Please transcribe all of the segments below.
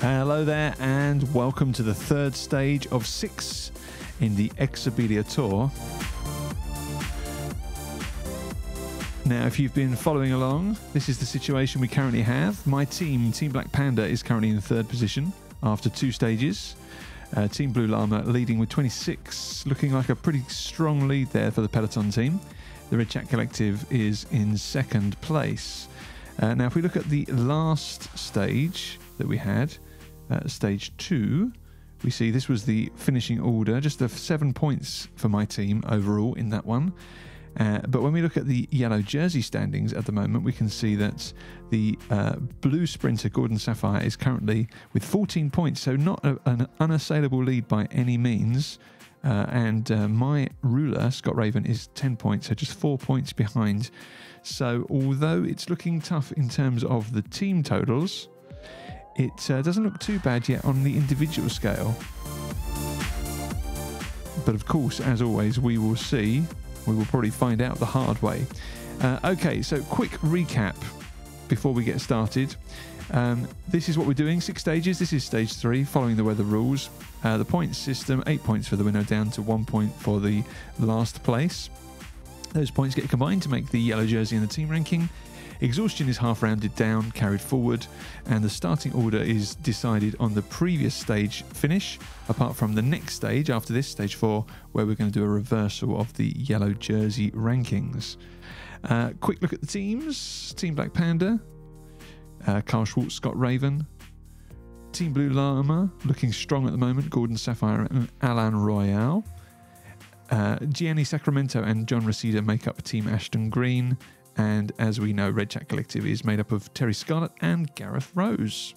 Hello there and welcome to the third stage of 6 in the Exobelia Tour. Now, if you've been following along, this is the situation we currently have. My team, Team Black Panda, is currently in third position after 2 stages. Team Blue Llama leading with 26, looking like a pretty strong lead there for the Peloton team. The Red Chat Collective is in second place. Now, if we look at the last stage that we had, stage 2, we see this was the finishing order, just 7 points for my team overall in that one. But when we look at the yellow jersey standings at the moment, we can see that the blue sprinter Gordon Sapphire is currently with 14 points, so not an unassailable lead by any means. And my ruler, Scott Raven, is 10 points, so just 4 points behind. So although it's looking tough in terms of the team totals, it doesn't look too bad yet on the individual scale. But of course, as always, we will see. We will probably find out the hard way. Okay, so quick recap before we get started. This is what we're doing, 6 stages. This is stage 3, following the weather rules. The points system, 8 points for the winner, down to 1 point for the last place. Those points get combined to make the yellow jersey in the team ranking. Exhaustion is half rounded down, carried forward, and the starting order is decided on the previous stage finish, apart from the next stage after this, stage 4, where we're going to do a reversal of the yellow jersey rankings. Quick look at the teams. Team Black Panda, Carl Schwartz, Scott Raven. Team Blue Llama, looking strong at the moment, Gordon Sapphire and Alain Royale. Gianni Sacramento and John Reseda make up Team Ashton Green. And as we know, Red Chat Collective is made up of Terry Scarlett and Gareth Rose.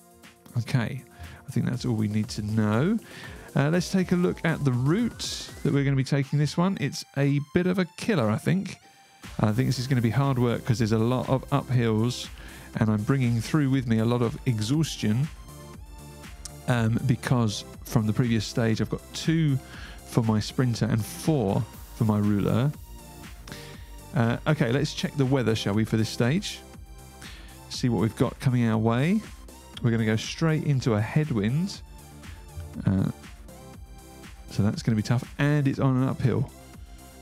Okay, I think that's all we need to know. Let's take a look at the route that we're going to be taking this one. It's a bit of a killer, I think. I think this is going to be hard work because there's a lot of uphills, and I'm bringing through with me a lot of exhaustion because from the previous stage I've got 2 for my sprinter and 4 for my ruler. Okay, let's check the weather, shall we, for this stage? See what we've got coming our way. We're going to go straight into a headwind. So that's going to be tough. And it's on an uphill.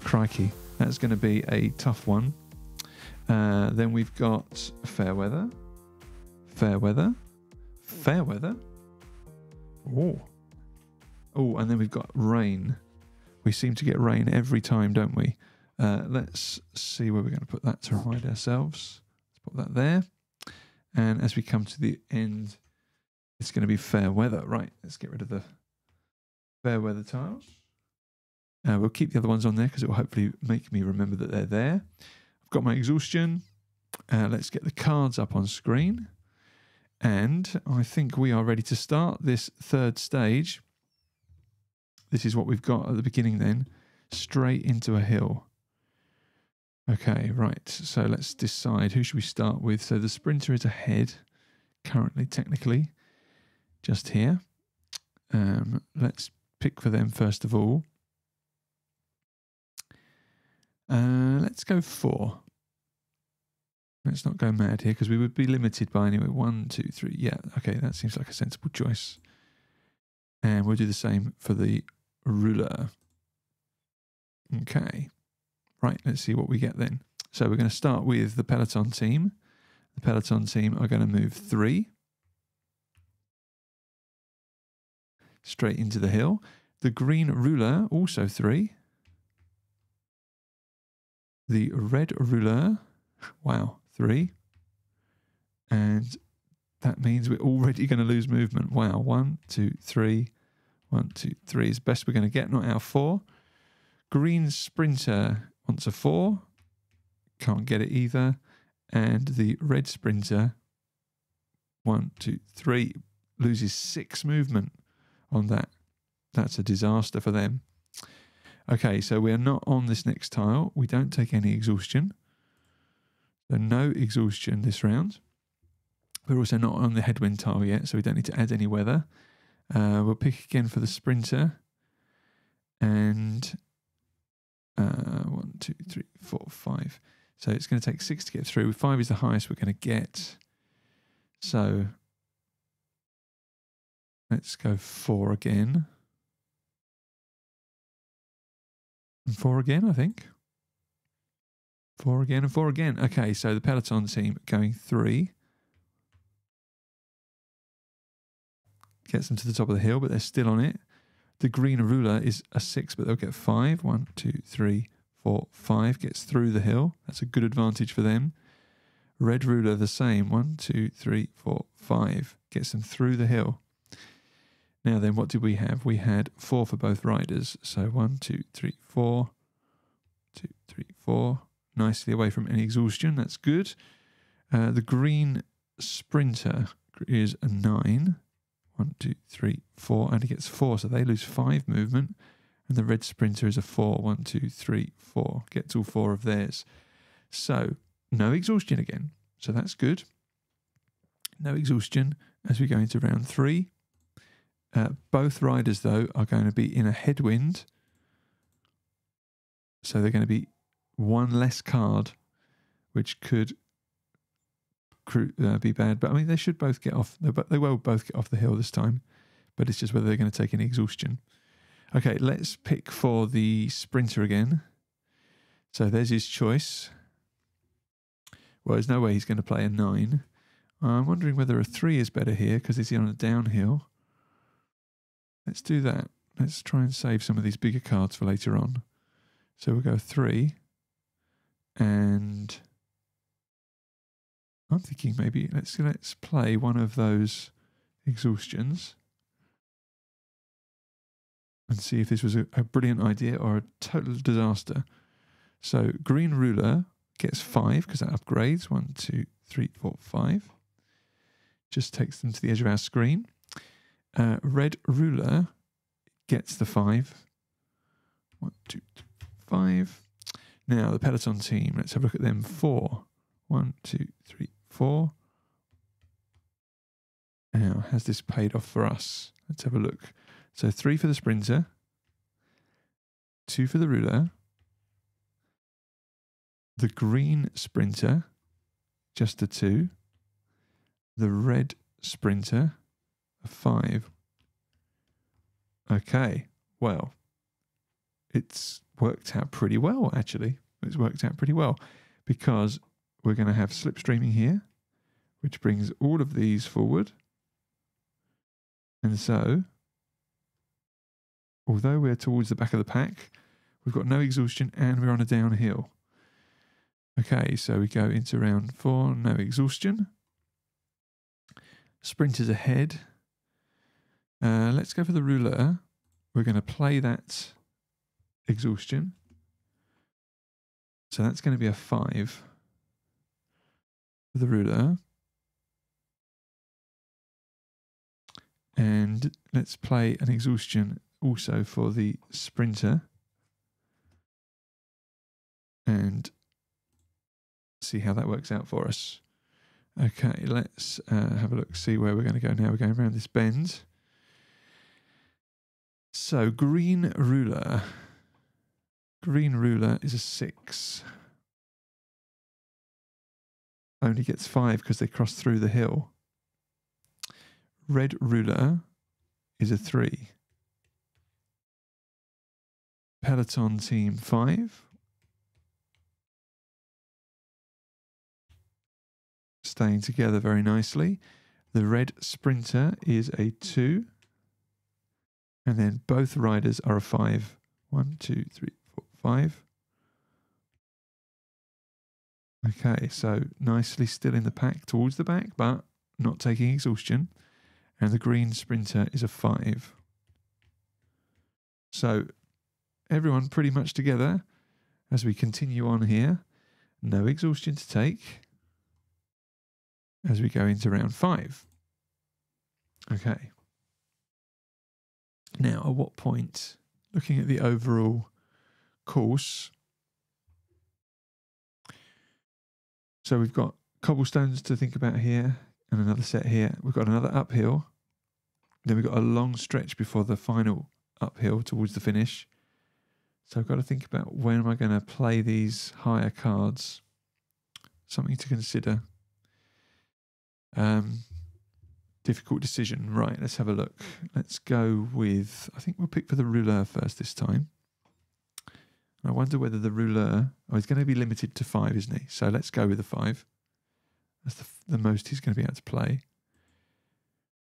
Crikey. That's going to be a tough one. Then we've got fair weather. Fair weather. Fair weather. Oh. Oh, and then we've got rain. We seem to get rain every time, don't we? Let's see where we're going to put that to remind ourselves. Let's put that there. And as we come to the end, it's going to be fair weather. Right, let's get rid of the fair weather tiles. We'll keep the other ones on there because it will hopefully make me remember that they're there. I've got my exhaustion. Let's get the cards up on screen. And I think we are ready to start this third stage. This is what we've got at the beginning then. Straight into a hill. Okay, right, so let's decide who should we start with. So the sprinter is ahead, currently, technically, just here. Let's pick for them first of all. Let's go 4. Let's not go mad here because we would be limited by anyway. 1, 2, 3. Yeah, okay, that seems like a sensible choice. And we'll do the same for the ruler. Okay. Right, let's see what we get then. So we're going to start with the Peloton team. The Peloton team are going to move 3. Straight into the hill. The green ruler, also 3. The red ruler, wow, 3. And that means we're already going to lose movement. Wow, 1, 2, 3. 1, 2, 3 is best we're going to get, not our 4. Green sprinter wants a 4. Can't get it either. And the red sprinter, 1, 2, 3, loses 6 movement on that. That's a disaster for them. Okay, so we are not on this next tile. We don't take any exhaustion. So no exhaustion this round. We're also not on the headwind tile yet, so we don't need to add any weather. We'll pick again for the sprinter. And 1, 2, 3, 4, 5. So it's going to take 6 to get through. 5 is the highest we're going to get. So Let's go 4 again. And 4 again, I think. 4 again and 4 again. Okay, so the Peloton team going 3. Gets them to the top of the hill, but they're still on it. The green ruler is a 6, but they'll get 5. 1, 2, 3, 4, 5. Gets through the hill. That's a good advantage for them. Red ruler the same. 1, 2, 3, 4, 5. Gets them through the hill. Now then, what did we have? We had 4 for both riders. So 1, 2, 3, 4. 2, 3, 4. Nicely away from any exhaustion. That's good. The green sprinter is a 9. 1, 2, 3, 4. And he gets 4, so they lose 5 movement. And the red sprinter is a 4. 1, 2, 3, 4. Gets all 4 of theirs. So no exhaustion again. So that's good. No exhaustion as we go into round 3. Both riders, though, are going to be in a headwind. So they're going to be 1 less card, which could be bad. But I mean, they should both get off. They will both get off the hill this time. But it's just whether they're going to take any exhaustion. Okay, let's pick for the sprinter again. So there's his choice. Well, there's no way he's going to play a 9. I'm wondering whether a 3 is better here because he's on a downhill. Let's do that. Let's try and save some of these bigger cards for later on. So we'll go 3. And I'm thinking maybe let's play one of those exhaustions and see if this was a brilliant idea or a total disaster. So green ruler gets 5 because that upgrades. 1, 2, 3, 4, 5. Just takes them to the edge of our screen. Red ruler gets the 5. 1, 2, 3, 5. Now the Peloton team, let's have a look at them. 4. 1, 2, 3, 4. Now, has this paid off for us? Let's have a look. So 3 for the sprinter. 2 for the ruler. The green sprinter, just a 2. The red sprinter, a 5. Okay, well, it's worked out pretty well, actually. It's worked out pretty well because we're going to have slipstreaming here, which brings all of these forward. And so, although we're towards the back of the pack, we've got no exhaustion and we're on a downhill. Okay, so we go into round 4, no exhaustion. Sprinters ahead. Let's go for the ruler. We're going to play that exhaustion. So that's going to be a 5 for the ruler. And let's play an exhaustion also for the sprinter. And see how that works out for us. Okay, let's have a look, see where we're going to go now. We're going around this bend. So green ruler. Green ruler is a 6. Only gets 5 because they cross through the hill. Red ruler is a 3. Peloton team 5. Staying together very nicely. The red sprinter is a 2. And then both riders are a 5. 1, 2, 3, 4, 5. Okay, so nicely still in the pack towards the back, but not taking exhaustion. And the green sprinter is a 5. So everyone pretty much together as we continue on here. No exhaustion to take as we go into round 5. Okay. Now, at what point, looking at the overall course, so we've got cobblestones to think about here and another set here. We've got another uphill. Then we've got a long stretch before the final uphill towards the finish. So I've got to think about when am I going to play these higher cards. Something to consider. Difficult decision. Right, let's have a look. Let's go with, I think we'll pick for the rouleur first this time. I wonder whether the rouleur, he's going to be limited to 5, isn't he? So let's go with the 5. That's the most he's going to be able to play.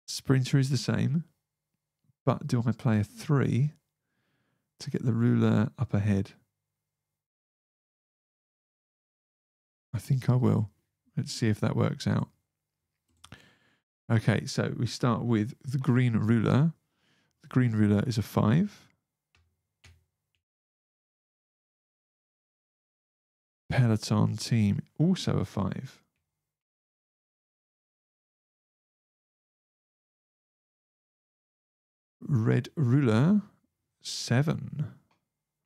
Sprinter is the same, but do I play a 3 to get the rouleur up ahead? I think I will. Let's see if that works out. Okay, so we start with the green rouleur. The green rouleur is a 5. Peloton team also a 5. Red rouleur 7.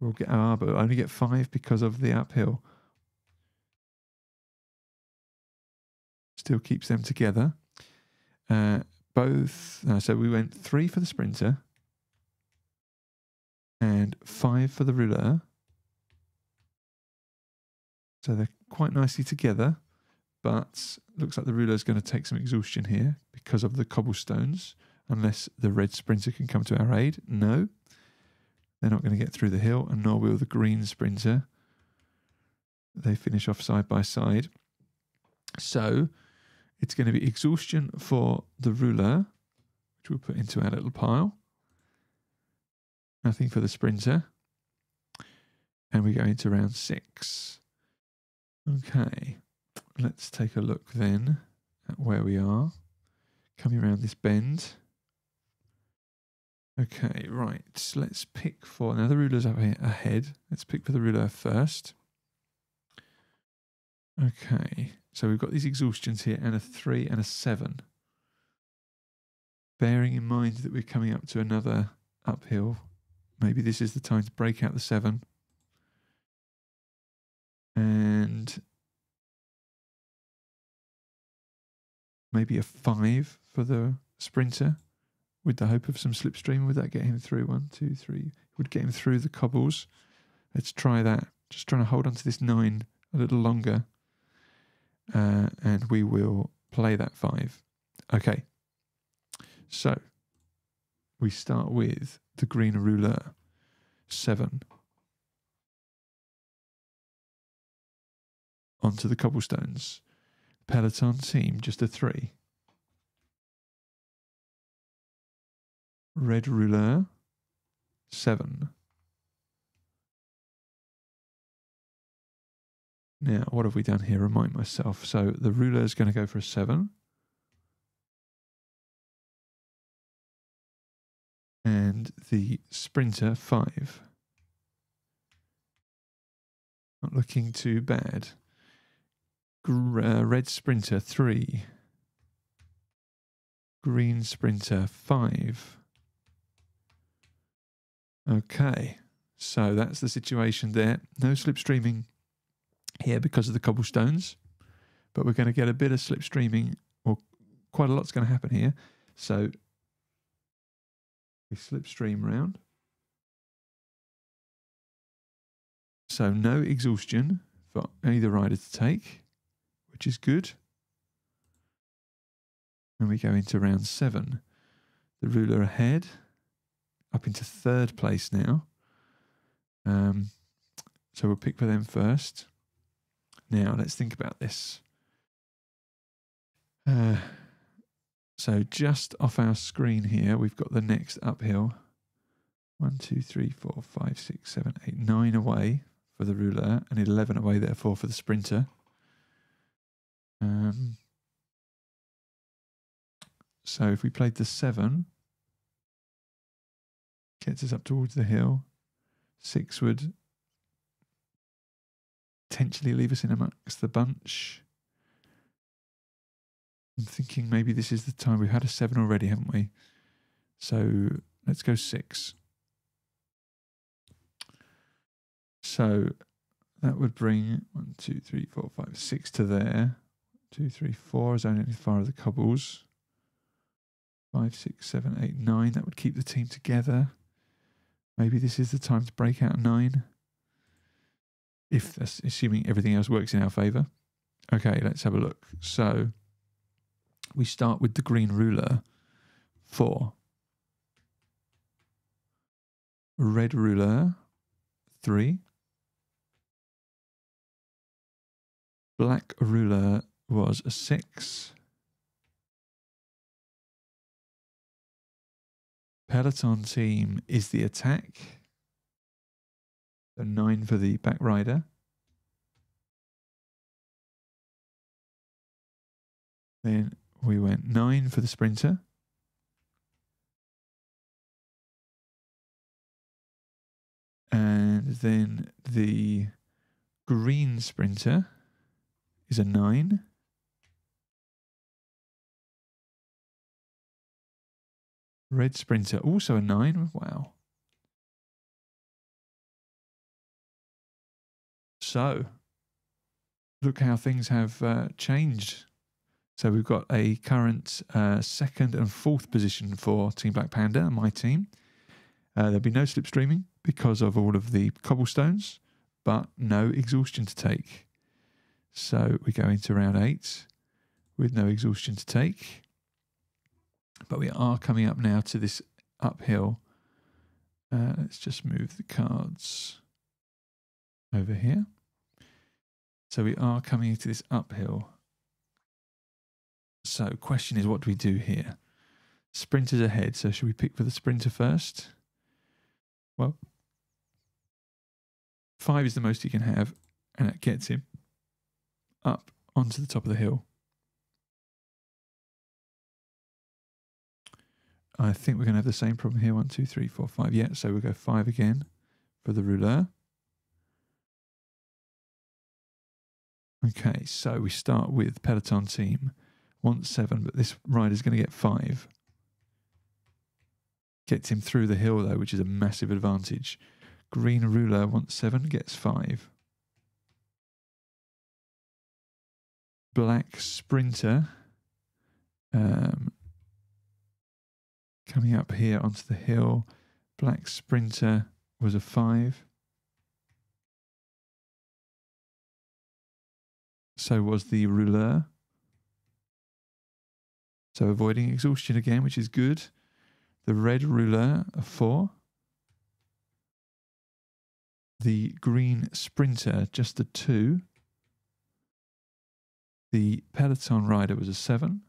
We'll get but we'll only get 5 because of the uphill. Still keeps them together. So we went 3 for the sprinter and 5 for the rouleur. So they're quite nicely together, but looks like the rouleur is going to take some exhaustion here because of the cobblestones, unless the red sprinter can come to our aid. No, they're not going to get through the hill, and nor will the green sprinter. They finish off side by side. So it's going to be exhaustion for the rouleur, which we'll put into our little pile. Nothing for the sprinter. And we go into round 6. Okay, let's take a look then at where we are. Coming around this bend. Okay, right, let's pick for, now the rouleur's up ahead. Let's pick for the rouleur first. Okay, so we've got these exhaustions here, and a 3 and a 7. Bearing in mind that we're coming up to another uphill, maybe this is the time to break out the 7. And maybe a 5 for the sprinter with the hope of some slipstream. Would that get him through? 1, 2, 3. Would get him through the cobbles. Let's try that. Just trying to hold on to this 9 a little longer. And we will play that 5. Okay. So we start with the green rouleur. 7. Onto the cobblestones. Peloton team, just a 3. Red rouleur, 7. Now, what have we done here? Remind myself. So the rouleur is going to go for a 7. And the sprinter, 5. Not looking too bad. Red sprinter 3, green sprinter 5. Okay, so that's the situation there. No slipstreaming here because of the cobblestones, but we're going to get a bit of slipstreaming, or quite a lot's going to happen here. So we slipstream round. So no exhaustion for either rider to take, which is good. And we go into round 7. The rouleur ahead, up into 3rd place now. So we'll pick for them first. Now, let's think about this. So just off our screen here, we've got the next uphill. 1, 2, 3, 4, 5, 6, 7, 8, 9 away for the rouleur, and 11 away, therefore, for the sprinter. So if we played the 7, gets us up towards the hill. 6 would potentially leave us in amongst the bunch. I'm thinking maybe this is the time. We've had a 7 already, haven't we? So let's go 6. So that would bring 1, 2, 3, 4, 5, 6 to there. 2, 3, 4 is only as far as the cobbles. 5, 6, 7, 8, 9. That would keep the team together. Maybe this is the time to break out 9. If that's assuming everything else works in our favour. Okay, let's have a look. So We start with the green ruler, 4. Red ruler, 3. Black ruler was a 6. Peloton team is the attack. So 9 for the back rider. Then we went 9 for the sprinter. And then the green sprinter is a 9. Red sprinter, also a 9. Wow. So, look how things have changed. So we've got a current 2nd and 4th position for Team Black Panda, my team. There'll be no slipstreaming because of all of the cobblestones, but no exhaustion to take. So we go into round 8 with no exhaustion to take. But we are coming up now to this uphill. Let's just move the cards over here. So we are coming into this uphill. So question is, what do we do here? Sprinters ahead. So should we pick for the sprinter first? Well, 5 is the most he can have, and that gets him up onto the top of the hill. I think we're going to have the same problem here. 1, 2, 3, 4, 5. Yeah, so we'll go 5 again for the rouleur. Okay, so we start with Peloton team. Wants 7, but this rider's going to get 5. Gets him through the hill, though, which is a massive advantage. Green ruler wants 7, gets 5. Black sprinter coming up here onto the hill. Black sprinter was a 5. So was the rouleur. So avoiding exhaustion again, which is good. The red rouleur, a 4. The green sprinter, just a 2. The Peloton rider was a 7.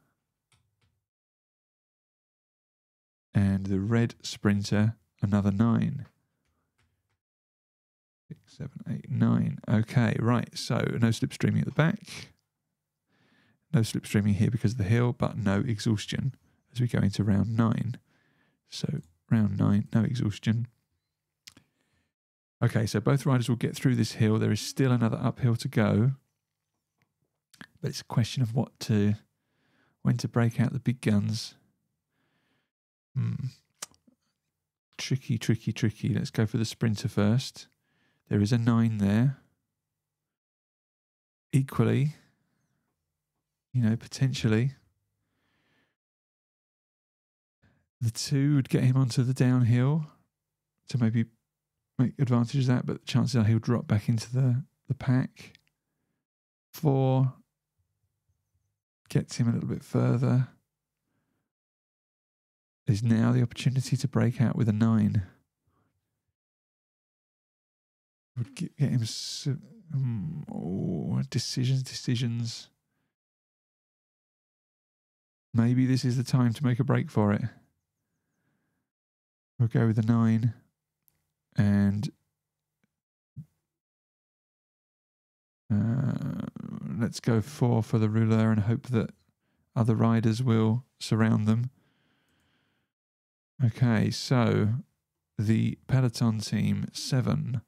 And the red sprinter, another 9. 6, 7, 8, 9. Okay, right. So no slipstreaming at the back. No slipstreaming here because of the hill, but no exhaustion as we go into round 9. So round 9, no exhaustion. Okay, so both riders will get through this hill. There is still another uphill to go, but it's a question of when to break out the big guns. Tricky, tricky, tricky. Let's go for the sprinter first. There is a 9 there. Equally, potentially, the 2 would get him onto the downhill to maybe make advantage of that, but chances are he'll drop back into the pack. 4 gets him a little bit further. There's now the opportunity to break out with a 9. Would get him decisions. Maybe this is the time to make a break for it. We'll go with the 9. And let's go 4 for the rouleur and hope that other riders will surround them. Okay, so the Peloton team, 7.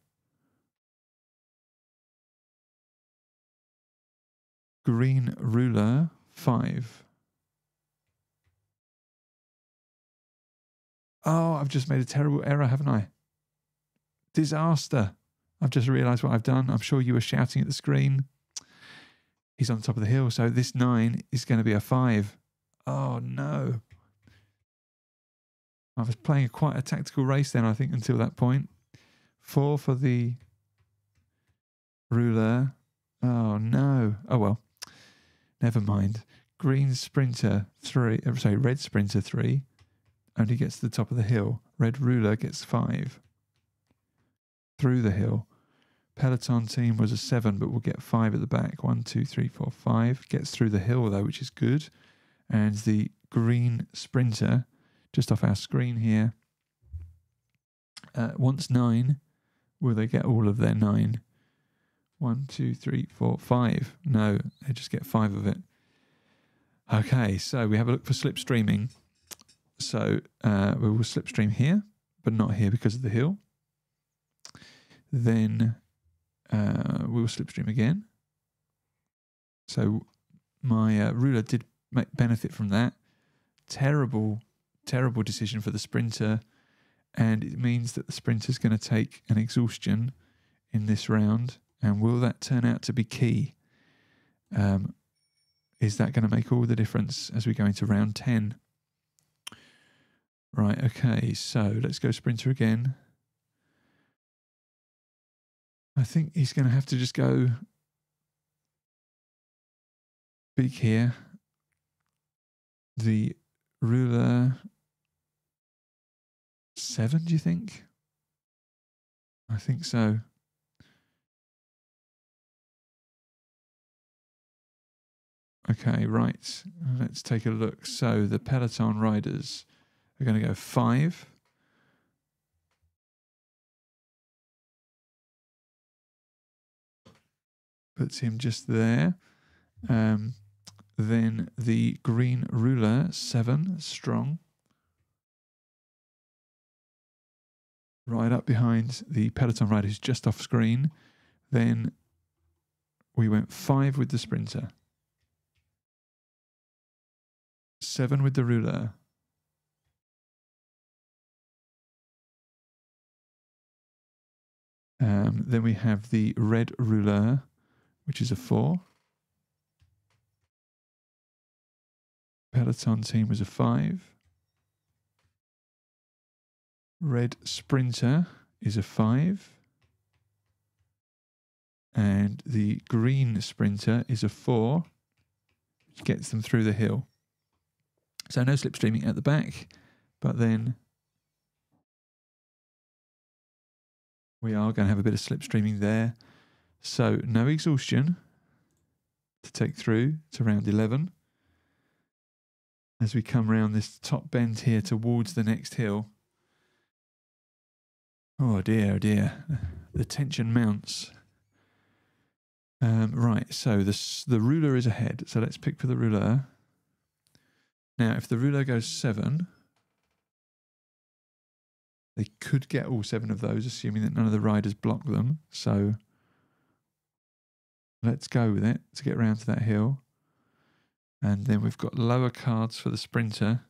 Green ruler, 5. Oh, I've just made a terrible error, haven't I? Disaster. I've just realised what I've done. I'm sure you were shouting at the screen. He's on the top of the hill, so this 9 is going to be a 5. Oh, no. I was playing quite a tactical race then, I think, until that point. 4 for the rouleur. Oh, no. Oh, well. Never mind. Green sprinter 3, sorry, red sprinter 3 only gets to the top of the hill. Red ruler gets 5 through the hill. Peloton team was a 7, but we'll get 5 at the back. 1, 2, 3, 4, 5. Gets through the hill though, which is good. And the green sprinter, just off our screen here, wants 9. Will they get all of their 9? 1, 2, 3, 4, 5. No, they just get 5 of it. Okay, so we have a look for slipstreaming. So we will slipstream here, but not here because of the hill. Then we will slipstream again. So my ruler did benefit from that. Terrible, terrible decision for the sprinter. And it means that the sprinter is going to take an exhaustion in this round. And will that turn out to be key? Is that going to make all the difference as we go into round 10? Right, okay, so let's go sprinter again. I think he's going to have to just go big here. The ruler 7, do you think? I think so. Okay, right. Let's take a look. So the Peloton riders are going to go 5. Puts him just there. Then the green ruler 7, strong. Right up behind the Peloton rider who's just off screen. Then we went 5 with the sprinter. 7 with the ruler. Then we have the red ruler, which is a 4. Peloton team was a 5. Red sprinter is a 5. And the green sprinter is a 4, which gets them through the hill. So no slipstreaming at the back, but then we are going to have a bit of slipstreaming there. So no exhaustion to take through to round 11. As we come round this top bend here towards the next hill. Oh dear, oh dear. The tension mounts. Right, so the ruler is ahead. So let's pick for the ruler. Now, if the ruler goes 7, they could get all 7 of those, assuming that none of the riders block them. So let's go with it to get round to that hill. And then we've got lower cards for the sprinter.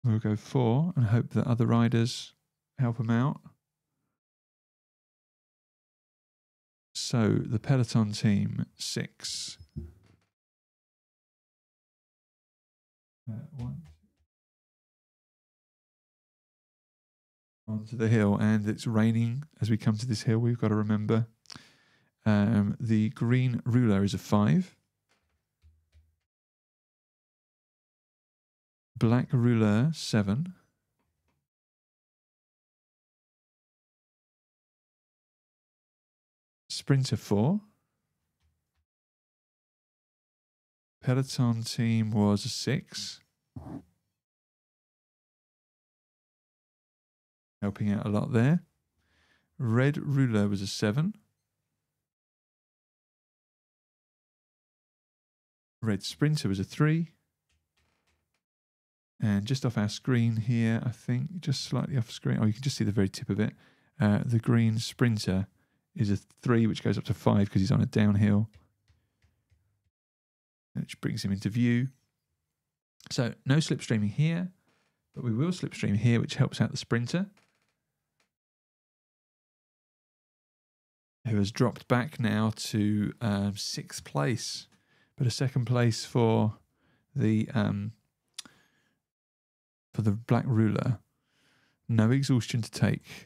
We'll go 4 and hope that other riders help them out. So the Peloton team 6. 1 onto the hill, and it's raining as we come to this hill. We've got to remember the green ruler is a 5. Black ruler 7. Sprinter 4. Peloton team was a 6. Helping out a lot there. Red ruler was a 7. Red sprinter was a 3. And just off our screen here, I think, just slightly off screen, oh, you can just see the very tip of it. The green sprinter is a 3, which goes up to 5 because he's on a downhill, which brings him into view. So no slipstreaming here, but we will slipstream here, which helps out the sprinter, who has dropped back now to 6th place, but a 2nd place for the black ruler. No exhaustion to take.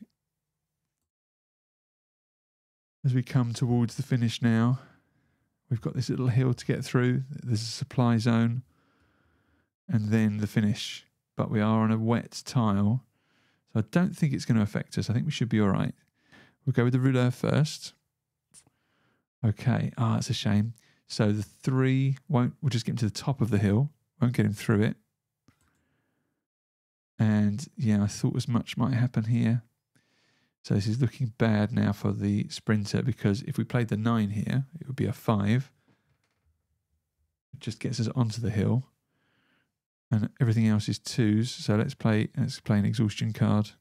As we come towards the finish now, We've got this little hill to get through. There's a supply zone. And then the finish. But we are on a wet tile. So I don't think it's going to affect us. I think we should be all right. We'll go with the rouleur first. Okay. Ah, it's a shame. So the 3 won't... We'll just get him to the top of the hill. Won't get him through it. And yeah, I thought as much might happen here. So this is looking bad now for the sprinter, because if we played the 9 here, it would be a 5. It just gets us onto the hill. And everything else is 2s. So let's play an exhaustion card.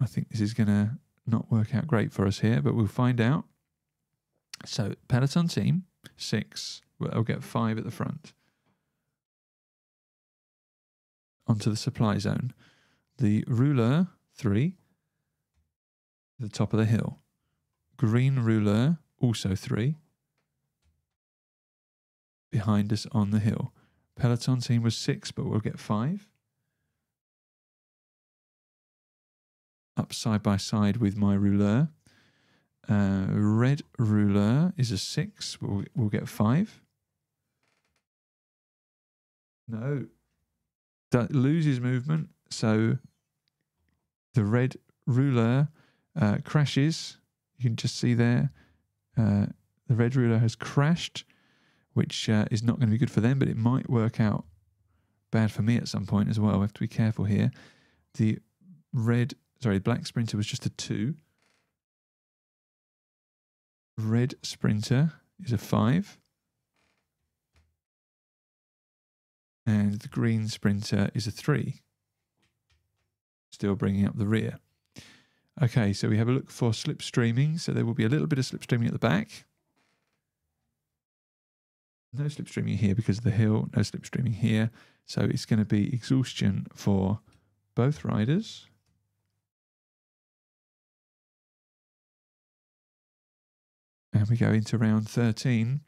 I think this is going to not work out great for us here, but we'll find out. So peloton team, 6. I'll get 5 at the front. Onto the supply zone. The rouleur, 3. The top of the hill. Green rouleur, also 3. Behind us on the hill. Peloton team was 6, but we'll get 5. Up side by side with my rouleur. Red rouleur is a 6. We'll get 5. No. That loses movement. So the red rouleur crashes. You can just see there. The red rouleur has crashed, which is not going to be good for them, but it might work out bad for me at some point as well. We have to be careful here. The black sprinter was just a 2. Red sprinter is a 5. And the green sprinter is a 3. Still bringing up the rear. Okay, so we have a look for slipstreaming. So there will be a little bit of slipstreaming at the back. No slipstreaming here because of the hill. No slipstreaming here. So it's going to be exhaustion for both riders. And we go into round 13.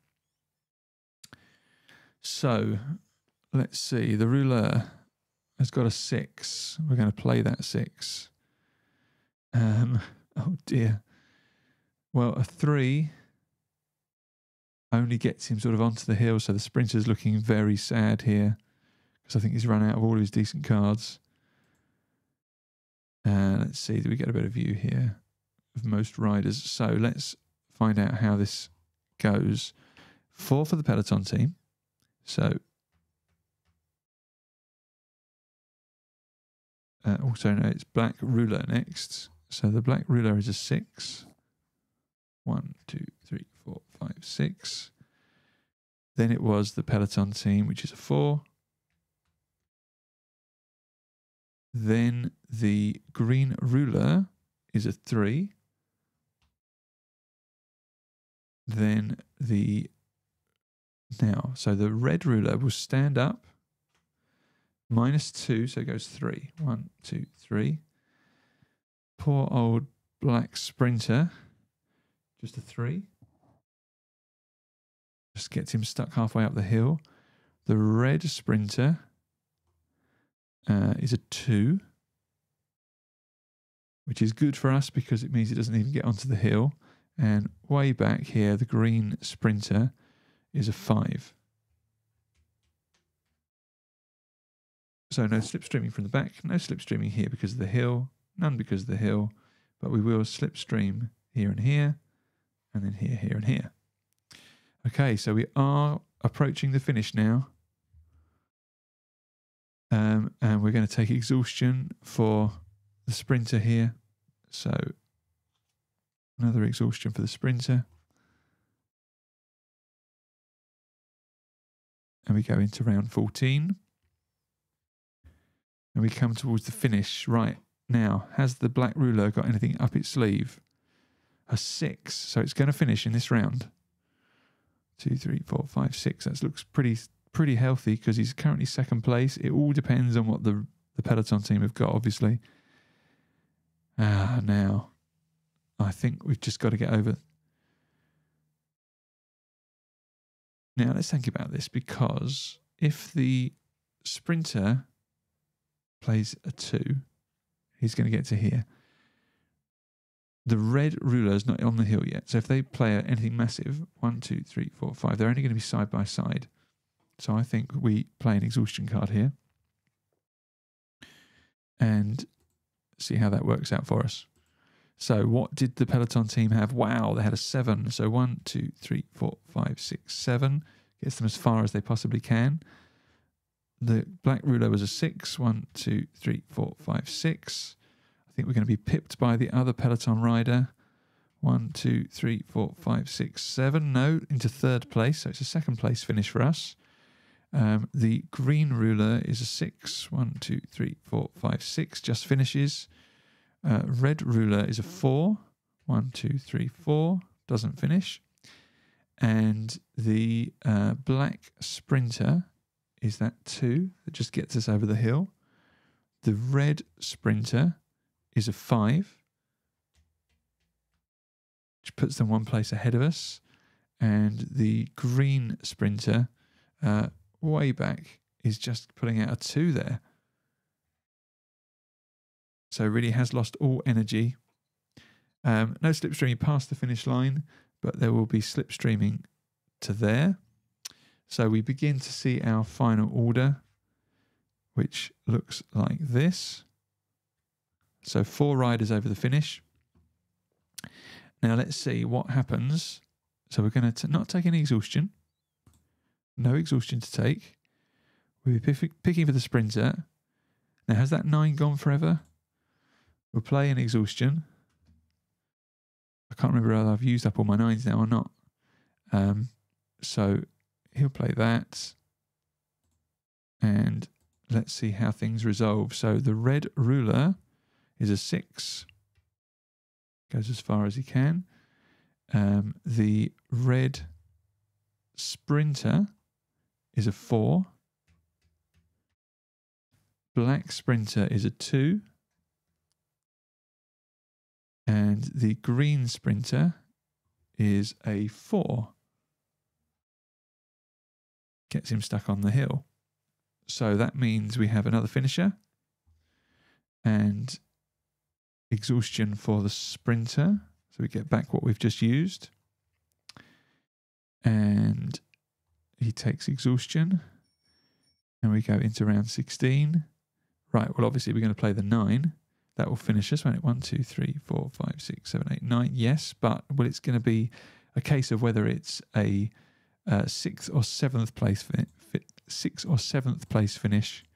So let's see. The rouleur has got a 6. We're going to play that 6. Oh dear. Well, a 3 only gets him sort of onto the hill, so the sprinter's looking very sad here because I think he's run out of all of his decent cards. Let's see, do we get a better view here of most riders? So let's find out how this goes. 4 for the peloton team. So also no, it's black rouleur next. So the black rouleur is a 6. 1, 2, 3, 4, 5, 6. Then it was the peloton team, which is a 4. Then the green rouleur is a 3. Then so the red rouleur will stand up. -2, so it goes 3. 1, 2, 3. Poor old black sprinter. Just a 3. Just gets him stuck halfway up the hill. The red sprinter is a 2. Which is good for us because it means it doesn't even get onto the hill. And way back here, the green sprinter is a 5. So no slipstreaming from the back. No slipstreaming here because of the hill. None because of the hill. But we will slipstream here and here. And then here, here, and here. Okay, so we are approaching the finish now. And we're going to take exhaustion for the sprinter here. So another exhaustion for the sprinter. And we go into round 14. And we come towards the finish. Right, now, has the black rouleur got anything up its sleeve? A 6, so it's going to finish in this round. 2, 3, 4, 5, 6. That looks pretty healthy because he's currently second place. It all depends on what the peloton team have got, obviously. Now, I think we've just got to get over. Now, let's think about this, because if the sprinter plays a 2, he's going to get to here. the red ruler is not on the hill yet. So if they play anything massive, 1, 2, 3, 4, 5, they're only going to be side by side. So I think we play an exhaustion card here and see how that works out for us. So what did the Peloton team have? Wow, they had a 7. So 1, 2, 3, 4, 5, 6, 7. Gets them as far as they possibly can. The black ruler was a 6. 1, 2, 3, 4, 5, 6. I think we're going to be pipped by the other Peloton rider. 1, 2, 3, 4, 5, 6, 7. No, into third place. So it's a second place finish for us. The green ruler is a 6. 1, 2, 3, 4, 5, 6. Just finishes. Red ruler is a 4. 1, 2, 3, 4. Doesn't finish. And the black sprinter is that 2 that just gets us over the hill. The red sprinter is a 5, which puts them one place ahead of us. And the green sprinter, way back, is just putting out a 2 there. So really has lost all energy. No slipstreaming past the finish line, but there will be slipstreaming to there. So we begin to see our final order, which looks like this. So 4 riders over the finish. Now let's see what happens. So we're going to not take any exhaustion. No exhaustion to take. We'll be picking for the sprinter. Now has that 9 gone forever? We'll play an exhaustion. I can't remember whether I've used up all my 9s now or not. So he'll play that. And let's see how things resolve. So the red ruler is a 6. Goes as far as he can. The red sprinter is a 4. Black sprinter is a 2. And the green sprinter is a 4. Gets him stuck on the hill. So that means we have another finisher. And exhaustion for the sprinter. So we get back what we've just used. And he takes exhaustion. And we go into round 16. Right, well, obviously we're going to play the 9. That will finish us, won't it? 1, 2, 3, 4, 5, 6, 7, 8, 9. Yes, but well, it's going to be a case of whether it's a 6th or 7th place 6th or 7th place finish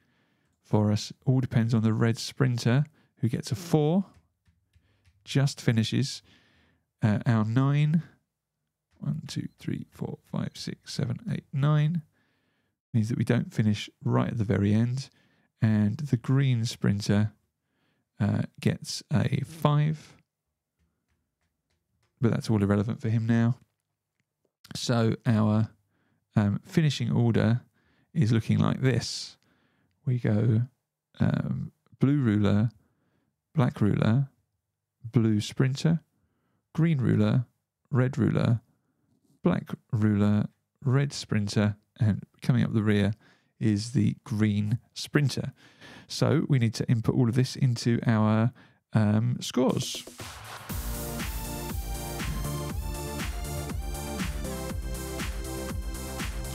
for us. All depends on the red sprinter, who gets a 4. Just finishes. Our 9. 1, 2, 3, 4, 5, 6, 7, 8, 9. Means that we don't finish right at the very end. And the green sprinter gets a 5, but that's all irrelevant for him now. So our finishing order is looking like this. We go blue ruler, black ruler, blue sprinter, green ruler, red ruler, black ruler, red sprinter, and coming up the rear is the green sprinter. So we need to input all of this into our scores.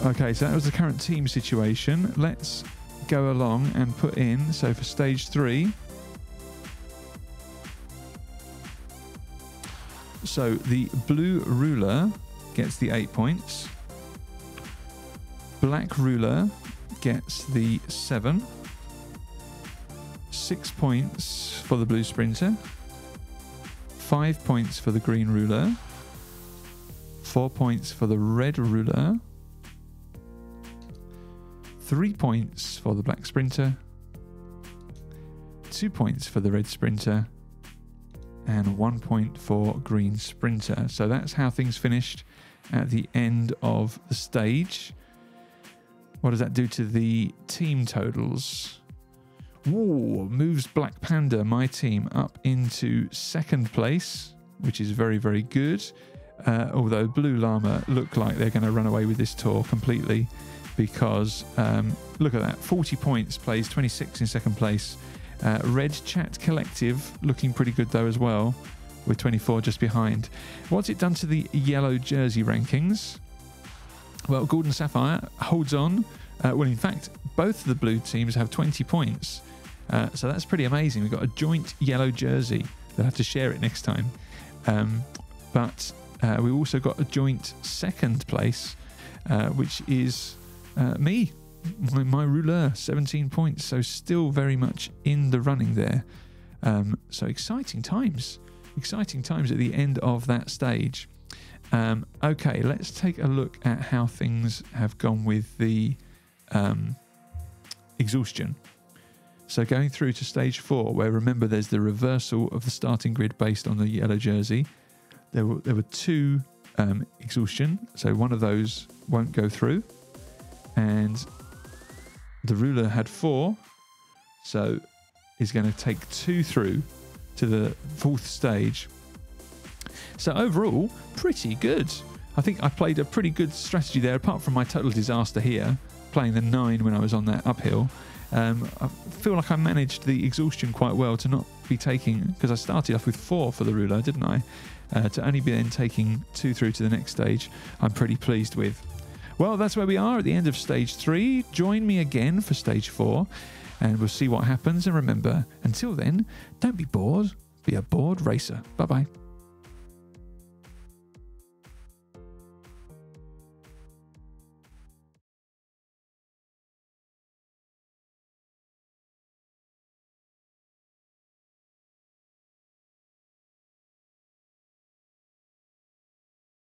Okay, so that was the current team situation. Let's go along and put in, so for stage 3, so the blue ruler gets the 8 points. Black ruler gets the 7. 6 points for the blue sprinter. 5 points for the green ruler. 4 points for the red ruler. 3 points for the black sprinter. 2 points for the red sprinter. And 1 point for green sprinter. So that's how things finished at the end of the stage. What does that do to the team totals? Ooh, moves Black Panda, my team, up into 2nd place, which is very, very good. Although Blue Llama look like they're going to run away with this tour completely, because look at that, 40 points, plays 26 in 2nd place. Red Chat Collective looking pretty good though as well. with 24 just behind. What's it done to the yellow jersey rankings? Well, Gould and Sapphire holds on. Well, in fact, both of the blue teams have 20 points. So that's pretty amazing. We've got a joint yellow jersey. They'll have to share it next time. But we also got a joint second place, which is me, my Rouleur, 17 points. So still very much in the running there. So exciting times at the end of that stage. Okay, let's take a look at how things have gone with the exhaustion. So going through to stage 4, where remember there's the reversal of the starting grid based on the yellow jersey. There were 2 exhaustion, so one of those won't go through, and the Rouleur had 4, so is going to take 2 through to the 4th stage. So overall, pretty good. I think I played a pretty good strategy there, apart from my total disaster here, playing the 9 when I was on that uphill. I feel like I managed the exhaustion quite well to not be taking, because I started off with 4 for the Rouleur, didn't I? To only be then taking 2 through to the next stage, I'm pretty pleased with. Well, that's where we are at the end of stage 3. Join me again for stage 4, and we'll see what happens. And remember, until then, don't be bored, be a bored racer. Bye-bye.